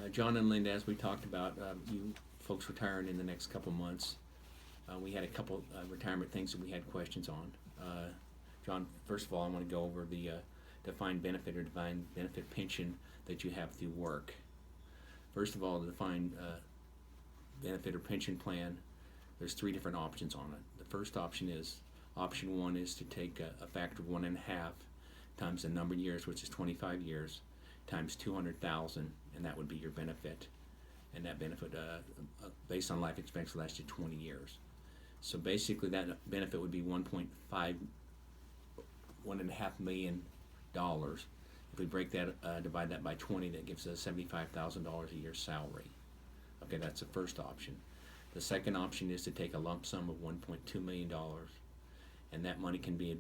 John and Linda, as we talked about, you folks retiring in the next couple months. We had a couple retirement things that we had questions on. John, first of all, I want to go over the defined benefit or defined benefit pension that you have through work. First of all, the defined benefit or pension plan, there's three different options on it. The first option is, option one is to take a factor of 1.5 times the number of years, which is 25 years, times 200,000, and that would be your benefit. And that benefit, based on life expectancy, lasts you 20 years. So basically, that benefit would be $1.5 million. If we break that, divide that by 20, that gives us $75,000 a year salary. Okay, that's the first option. The second option is to take a lump sum of $1.2 million, and that money can be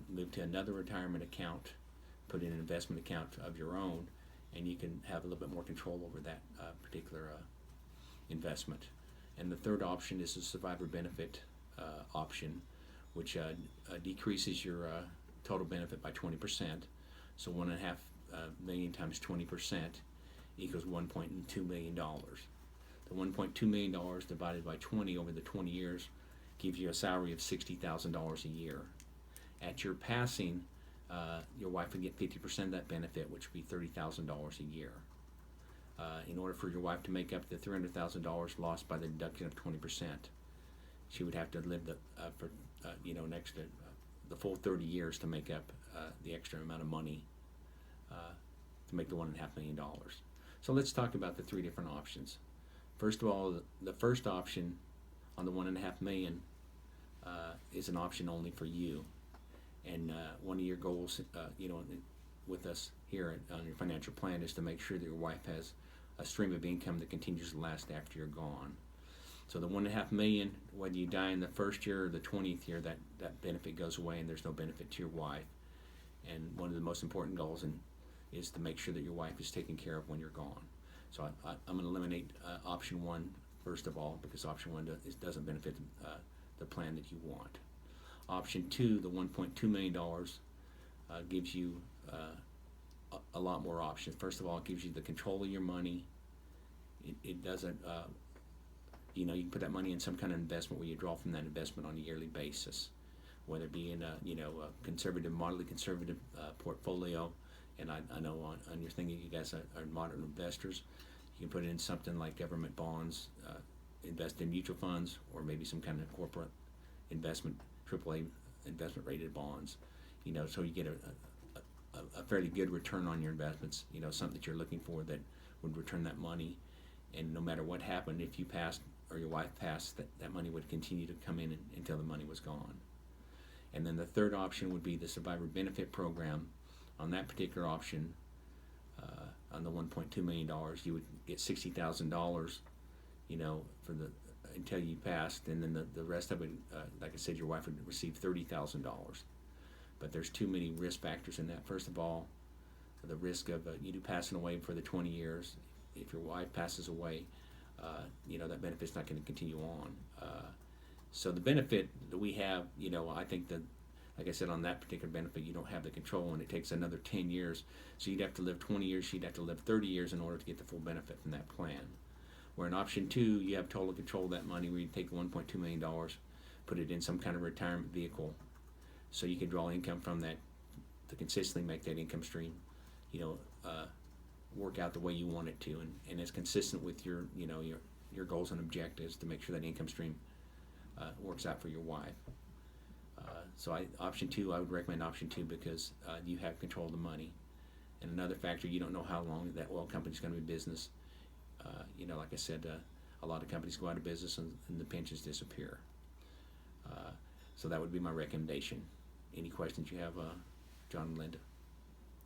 moved to another retirement account, put in an investment account of your own, and you can have a little bit more control over that particular investment. And the third option is the survivor benefit option, which decreases your total benefit by 20%. So 1.5 million times 20% equals $1.2 million. The $1.2 million divided by 20 over the 20 years gives you a salary of $60,000 a year. At your passing, your wife would get 50% of that benefit, which would be $30,000 a year. In order for your wife to make up the $300,000 lost by the deduction of 20%, she would have to live for next the full 30 years to make up the extra amount of money to make the $1.5 million. So let's talk about the three different options. First of all, the first option on the $1.5 million is an option only for you. And one of your goals, with us here on your financial plan is to make sure that your wife has a stream of income that continues to last after you're gone. So the $1.5 million, whether you die in the first year or the 20th year, that benefit goes away and there's no benefit to your wife. And one of the most important goals is to make sure that your wife is taken care of when you're gone. So I'm going to eliminate option one first of all, because option one doesn't benefit the plan that you want. Option two, the $1.2 million, gives you a lot more options. First of all, it gives you the control of your money. It doesn't, you can put that money in some kind of investment where you draw from that investment on a yearly basis, whether it be in a conservative, moderately conservative portfolio. And I know on your thing that you guys are moderate investors, you can put it in something like government bonds, invest in mutual funds, or maybe some kind of corporate investment, AAA investment rated bonds. So you get a fairly good return on your investments. Something that you're looking for that would return that money. And no matter what happened, if you passed or your wife passed, that money would continue to come in until the money was gone. And then the third option would be the survivor benefit program. On that particular option, on the $1.2 million, you would get $60,000, for until you passed, and then the rest of it, like I said, your wife would receive $30,000. But there's too many risk factors in that. First of all, the risk of you passing away for the 20 years. If your wife passes away, that benefit's not going to continue on. So the benefit that we have, I think that, like I said, on that particular benefit, you don't have the control, and it takes another 10 years. So you'd have to live 20 years, she'd have to live 30 years in order to get the full benefit from that plan. Where in option two, you have total control of that money, where you take $1.2 million, put it in some kind of retirement vehicle, so you can draw income from that to consistently make that income stream, work out the way you want it to, and it's consistent with your goals and objectives to make sure that income stream works out for your wife. So option two, I would recommend option two because you have control of the money. And another factor, you don't know how long that oil company's going to be in business. Like I said, a lot of companies go out of business and the pensions disappear. So that would be my recommendation. Any questions you have, John and Linda?